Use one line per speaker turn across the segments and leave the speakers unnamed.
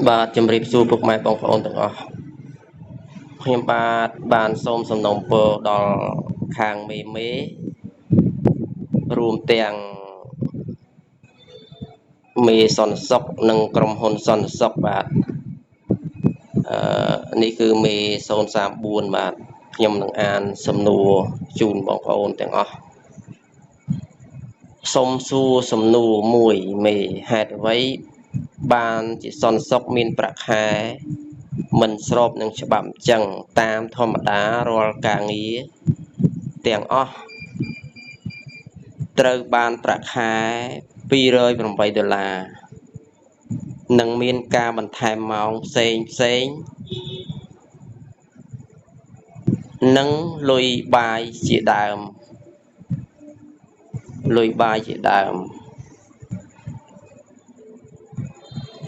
បាទជំរាបសួរពុកម៉ែបងប្អូនទាំងអស់ខ្ញុំបាទបានសូមសំណូមពរដល់ខាងមេរួមទាំងមេសន្តិសុខនិងក្រុមហ៊ុនសន្តិសុខបាទនេះគឺមេ034បាទខ្ញុំនឹងអានសំណួរជូនបងប្អូនទាំងអស់សូមសួរសំណួរមួយមេហេតុអ្វីបានជាសន្តិសុខមានប្រាក់ខែមិនស្របនឹងច្បាប់អញ្ចឹងតាមធម្មតារាល់ការងារទាំងអស់ត្រូវបានប្រាក់ខែ$208និងមានការបន្ថែមម៉ោងផ្សេងនិងលុយបាយជាដើម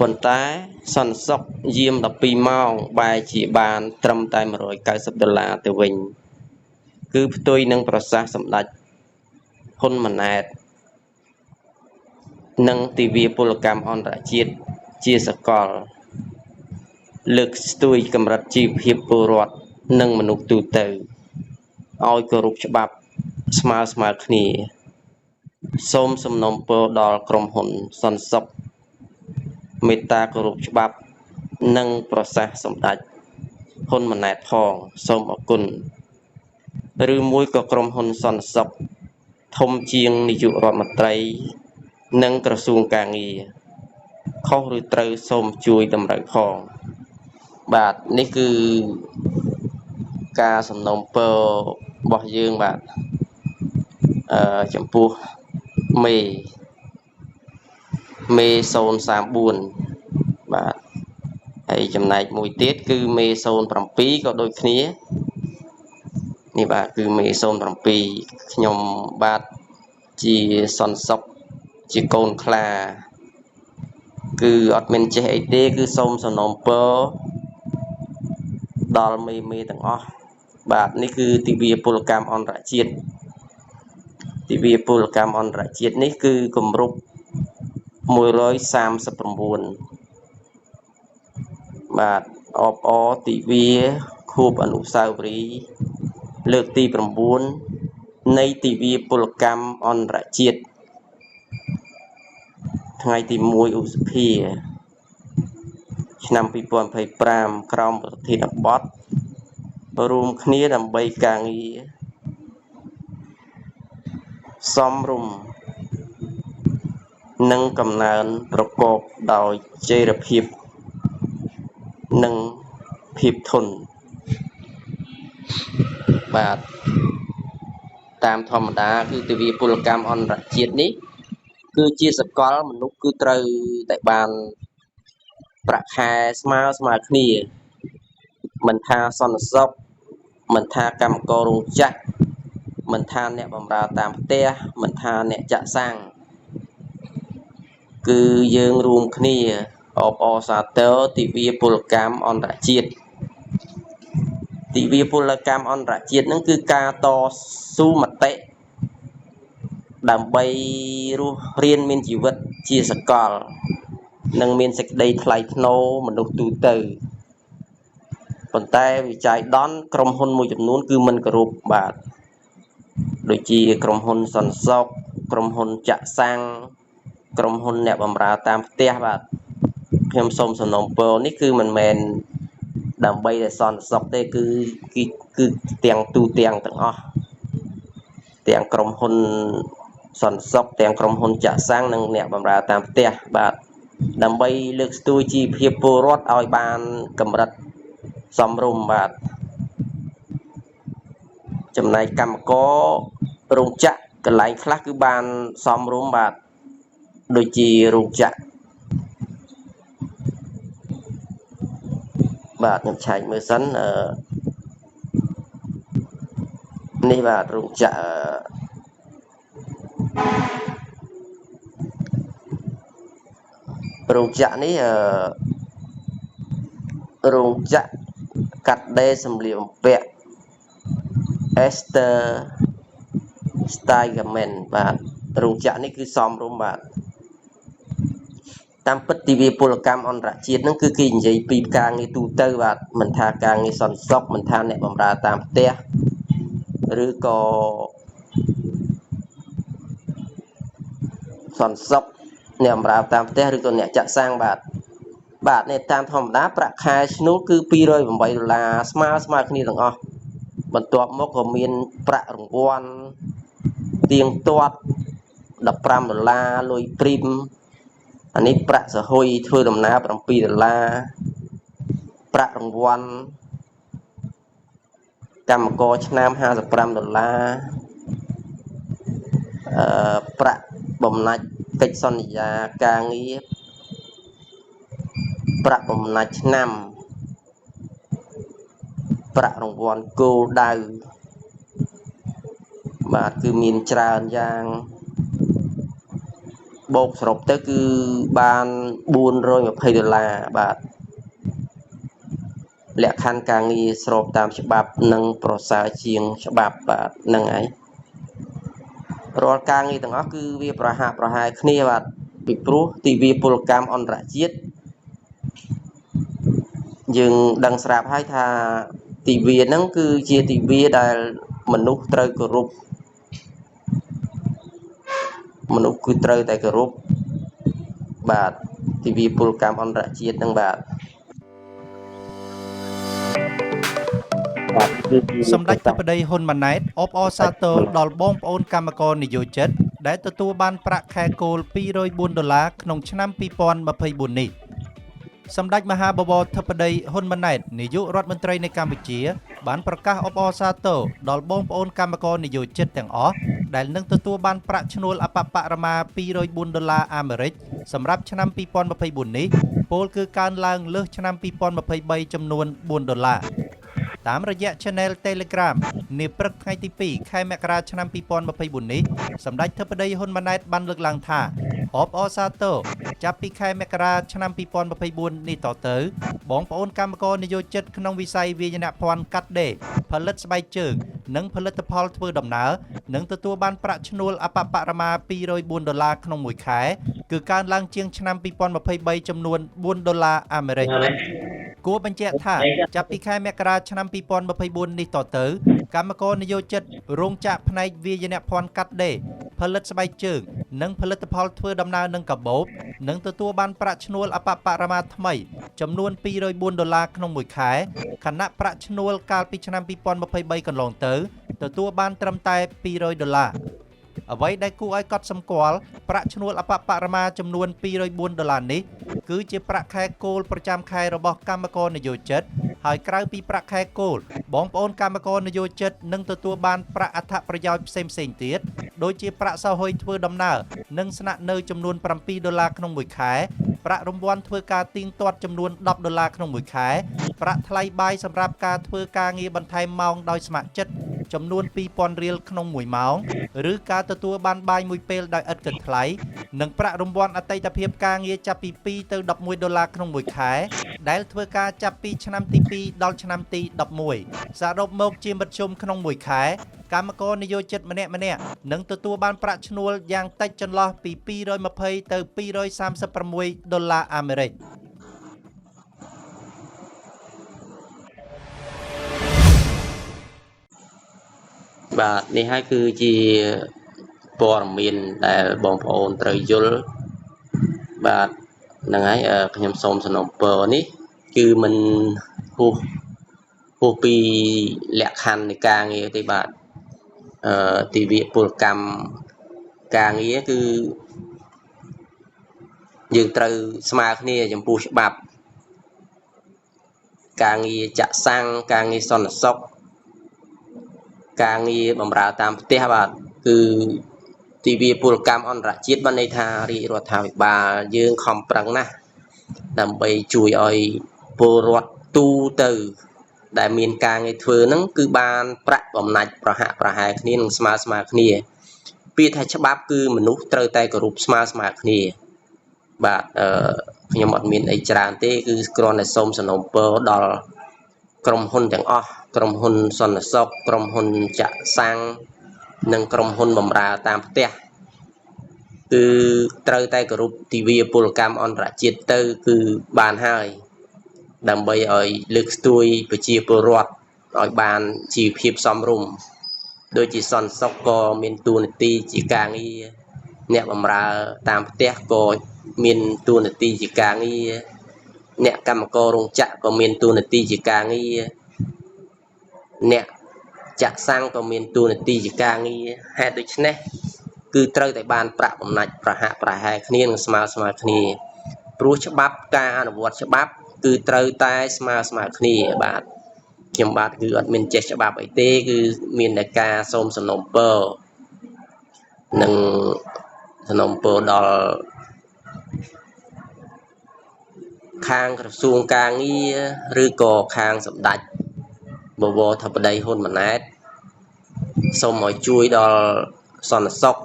ប៉ុន្តែសន្តិសុខយាម12ម៉ោងបែរជាបានត្រឹមតែ$190ទៅវិញគឺផ្ទុយនឹងប្រសាសន៍សម្ដេចហ៊ុនម៉ាណែតនិងទិវាពលកម្មអន្តរជាតិជាសកលលើកស្ទួយកម្រិតជីវភាពពលរដ្ឋនិងមនុស្សទូទៅឲ្យគោរពច្បាប់ស្មើគ្នាសូមសំណូមពរដល់ក្រុមហ៊ុនសន្តិសុខមេត្តាគោរពច្បាប់និងប្រសាសន៍សម្ដេចហ៊ុនម៉ាណែតផងសូមអរគុណឬមួយក៏ក្រុមហ៊ុនសន្តិសុខធំជាងនាយករដ្ឋមន្ត្រីនិងក្រសួងកាងារខុសឬត្រូវសូមជួយតម្រូវផងបាទនេះគឺការសំណូមពររបស់យើងបាទចំពោះមេ034បាទហើយចំណែកមួយទៀតគឺមេ07ក៏ដូចគ្នានេះបាទគឺមេ07ខ្ញុំបាទជាសន្តិសុខជាកូនខ្លាគឺអត់មានចេះអីទេគឺសូមសំណូមពរដល់មេទាំងអស់បាទនេះគឺទិវាពលកម្មអន្តរជាតិនេះគឺគម្រប់139បាទអបអរទិវាខួបអនុស្សាវរីយ៍លើកទី9នៃទិវាពលកម្មអន្តរជាតិថ្ងៃទី1ឧសភាឆ្នាំ2025ក្រោមប្រធានបទរួមគ្នាដើម្បីការងារសមរម្យនិងកំណើនប្រកបដោយចីរភាពនិងភាពធន់បាទតាមធម្មតាគឺទិវាពលកម្មអន្តរជាតិនេះគឺជាសកលមនុស្សគឺត្រូវតែបានប្រាក់ខែស្មើគ្នាមិនថាសន្តិសុខមិនថាកម្មកររោងចក្រមិនថាអ្នកបម្រើតាមផ្ទះមិនថាអ្នកចាក់សាំងគឺយើងរួមគ្នាអបអរសាទរទិវាពលកម្មអន្តរជាតិទិវាពលកម្មអន្តរជាតិហ្នឹងគឺការតស៊ូមតិដើម្បីរស់រានមានជីវិតជាសកលនិងមានសេចក្តីថ្លៃថ្នូរមនុស្សទូទៅប៉ុន្តែវិច័យដន់ក្រុមហ៊ុនមួយចំនួនគឺមិនគោរពបាទដូចជាក្រុមហ៊ុនសន្តិសុខក្រុមហ៊ុនចាក់សាំងក្រុមហ៊ុនអ្នកបម្រើតាមផ្ទះបាទខ្ញុំសូមសំណូមពរនេះគឺមិនមែនដើម្បីតែសន្តិសុខទេគឺទាំងទូទាំងអស់ទាំងក្រុមហ៊ុនសន្តិសុខទាំងក្រុមហ៊ុនចាក់សាំងនិងអ្នកបម្រើតាមផ្ទះបាទដើម្បីលើកស្ទួយជីវភាពពលរដ្ឋឲ្យបានកម្រិតសមរម្យបាទចំណែកកម្មកររោងចក្រកន្លែងខ្លះគឺបានសមរម្យបាទដូចជារោងចក្របាទខ្ញុំឆែកមើលសិននេះបាទរោងចក្រនេះរោងចក្រកាត់ដេរសម្លៀកបំពាក់ Esther Steigerman បាទរោងចក្រនេះគឺសមរម្យបាទ តាមពិតទិវាពលកម្មអន្តរជាតិហ្នឹងគឺគេនិយាយពីការងារទូទៅបាទមិនថាការងារសន្តិសុខមិនថាអ្នកបម្រើតាមផ្ទះឬក៏សន្តិសុខអ្នកបម្រើតាមផ្ទះឬក៏អ្នកចាក់សាំងបាទនេះតាមធម្មតាប្រាក់ខែឈ្នួលគឺ$208ស្មើគ្នាទាំងអស់បន្ទាប់មកក៏មានប្រាក់រង្វាន់ទៀងទាត់$15លុយព្រីមអានេះប្រាក់សហុយធ្វើដំណើរ$7ប្រាក់រង្វាន់កម្មករឆ្នាំ$55ប្រាក់បំណាច់កិច្ចសន្យាការងារប្រាក់បំណាច់ឆ្នាំប្រាក់រង្វាន់គោលដៅបាទគឺមានច្រើនយ៉ាងបូកសរុបទៅគឺបាន$420បាទលក្ខខណ្ឌការងារស្របតាមច្បាប់និងប្រសើរជាងច្បាប់បាទហ្នឹងហើយរាល់ការងារទាំងអស់គឺវាប្រហាក់ប្រហែលគ្នាបាទពីព្រោះទិវាពលកម្មអន្តរជាតិយើងដឹងស្រាប់ហើយថាទិវាហ្នឹងគឺជាទិវាដែលមនុស្សត្រូវគោរពមនុស្សគឺត្រូវតែគោរពបាទទិវាពលកម្មអន្តរជាតិហ្នឹងបាទ
សម្ដេចធិបតីហ៊ុនម៉ាណែតអបអរសាទរដល់បងប្អូនកម្មករនិយោជិតដែលទទួលបានប្រាក់ខែគោល$204ក្នុងឆ្នាំ2024នេះសម្ដេចមហាបវរធិបតីហ៊ុនម៉ាណែតនាយករដ្ឋមន្ត្រីនៃកម្ពុជាបានប្រកាសអបអរសាទរដល់បងប្អូនកម្មករនិយោជិតទាំងអស់ដែលនឹងទទួលបានប្រាក់ឈ្នួលអបបរមា$204អាមេរិកសម្រាប់ឆ្នាំ2024នេះពលគឺកើនឡើងលើសឆ្នាំ2023ចំនួន$4តាមរយៈ Channel Telegram នាព្រឹកថ្ងៃទី2ខែមករាឆ្នាំ2024នេះសម្ដេចធិបតីហ៊ុនម៉ាណែតបានលើកឡើងថាអបអរសាទរចាប់ពីខែមករាឆ្នាំ2024នេះតទៅបងប្អូនកម្មករនិយោជិតក្នុងវិស័យវាយនភ័ណ្ឌកាត់ដេរផលិតស្បែកជើងនិងផលិតផលធ្វើដំណើរនឹងទទួលបានប្រាក់ឈ្នួលអបបរមា$204ក្នុងមួយខែគឺកើនឡើងជាងឆ្នាំ2023ចំនួន$4អាមេរិកគួរបញ្ជាក់ថាចាប់ពីខែមករាឆ្នាំ2024នេះតទៅកម្មករនិយោជិតរោងចក្រផ្នែកវាយនភ័ណ្ឌកាត់ដេរផលិតស្បែកជើងនិងផលិតផលធ្វើដំណើរនឹងកាបូបនឹងទទួលបានប្រាក់ឈ្នួលអបបរមាថ្មីចំនួន$204ក្នុងមួយខែខណៈប្រាក់ឈ្នួលកាលពីឆ្នាំ2023កន្លងទៅទទួលបានត្រឹមតែ$200អ្វីដែលគួរឲ្យកត់សម្គាល់ប្រាក់ឈ្នួលអបបរមាចំនួន$204នេះគឺជាប្រាក់ខែគោលប្រចាំខែរបស់កម្មករនិយោជិតហើយក្រៅពីប្រាក់ខែគោលបងប្អូនកម្មករនិយោជិតនឹងទទួលបានប្រាក់អត្ថប្រយោជន៍ផ្សេងៗទៀតដូចជាប្រាក់សហុយធ្វើដំណើរនិងស្នាក់នៅចំនួន$7ក្នុងមួយខែប្រាក់រង្វាន់ធ្វើការទៀងទាត់ចំនួន$10ក្នុងមួយខែប្រាក់ថ្លៃបាយសម្រាប់ការធ្វើការងារបន្ថែមម៉ោងដោយស្ម័គ្រចិត្តចំនួន$2000ក្នុងមួយម៉ោងឬការទទួលបានបាយមួយពេលដោយឥតគិតថ្លៃនិងប្រាក់រង្វាន់អតីតភាពការងារចាប់ពី$2ទៅ$11ក្នុងមួយខែដែលធ្វើការចាប់ពីឆ្នាំទី2ដល់ឆ្នាំទី11សរុបមកជាមធ្យមក្នុងមួយខែកម្មករនិយោជិតម្នាក់ៗនឹងទទួលបានប្រាក់ឈ្នួលយ៉ាងតិចចន្លោះពី$220ទៅ$236អាមេរិក
បាទនេះហើយគឺជាព័ត៌មានដែលបងប្អូនត្រូវយល់បាទហ្នឹងហើយខ្ញុំសូមសំណូមពរនេះគឺមិនហួសពីលក្ខខណ្ឌនៃការងារទេបាទទិវាពលកម្មការងារគឺយើងត្រូវស្មើគ្នាចំពោះច្បាប់ការងារចាក់សាំងការងារសន្តិសុខការងារបម្រើតាមផ្ទះបាទគឺទិវាពលកម្មអន្តរជាតិបានន័យថារាជរដ្ឋាភិបាលយើងខំប្រឹងណាស់ដើម្បីជួយឲ្យពលរដ្ឋទូទៅដែលមានការងារធ្វើហ្នឹងគឺបានប្រាក់បំណាច់ប្រហាក់ប្រហែលគ្នានឹងស្មើគ្នាពាក្យថាច្បាប់គឺមនុស្សត្រូវតែគោរពស្មើគ្នាបាទខ្ញុំអត់មានអីច្រើនទេគឺគ្រាន់តែសូមសំណូមពរដល់ក្រុមហ៊ុនទាំងអស់ក្រុមហ៊ុនសន្តិសុខក្រុមហ៊ុនចាក់សាំងនិងក្រុមហ៊ុនបម្រើតាមផ្ទះ គឺត្រូវតែគោរពទិវាពលកម្មអន្តរជាតិទៅគឺបានហើយដើម្បីឲ្យលើកស្ទួយប្រជាពលរដ្ឋឲ្យបានជីវភាពសមរម្យដូចជាសន្តិសុខក៏មានតួនាទីជាការងារអ្នកបម្រើតាមផ្ទះក៏មានតួនាទីជាការងារអ្នកកម្មកររោងចក្រក៏មានតួនាទីជាការងារអ្នកចាក់សាំងក៏មានតួនាទីជាការងារហេតុដូច្នេះគឺត្រូវតែបានប្រាក់បំណាច់ប្រហាក់ប្រហែលគ្នានិងស្មើគ្នាព្រោះច្បាប់ការអនុវត្តច្បាប់គឺត្រូវតែស្មើគ្នាបាទខ្ញុំបាទគឺអត់មានចេះច្បាប់អីទេគឺមានតែការសូមសំណូមពរនិងសំណូមពរដល់ខាងក្រសួងការងារឬក៏ខាងសម្ដេចបវរធិបតីហ៊ុនម៉ាណែតសូមឲ្យជួយដល់សន្តិសុខ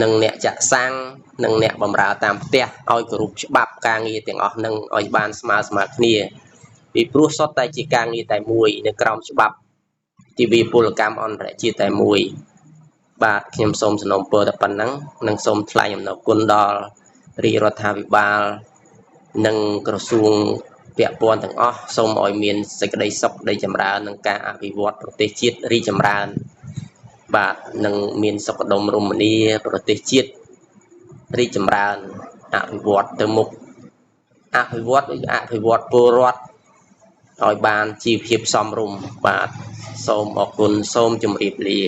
និងអ្នកចាក់សាំងនិងអ្នកបម្រើតាមផ្ទះឲ្យគោរពច្បាប់ការងារទាំងអស់នឹងឲ្យបានស្មើគ្នាពីព្រោះសុទ្ធតែជាការងារតែមួយនៅក្រោមច្បាប់ទិវាពលកម្មអន្តរជាតិតែមួយបាទខ្ញុំសូមសំណូមពរតែប៉ុណ្ណឹងនិងសូមថ្លែងអំណរគុណដល់រាជរដ្ឋាភិបាលនិងក្រសួងពាក់ព័ន្ធទាំងអស់សូមឲ្យមានសេចក្តីសុខក្តីចម្រើននិងការអភិវឌ្ឍប្រទេសជាតិរីកចម្រើនបាទនឹងមានសុខដុមរមនាប្រទេសជាតិរីកចម្រើនអភិវឌ្ឍទៅមុខអភិវឌ្ឍពលរដ្ឋឲ្យបានជីវភាពសមរម្យបាទសូមអរគុណសូមជម្រាបលា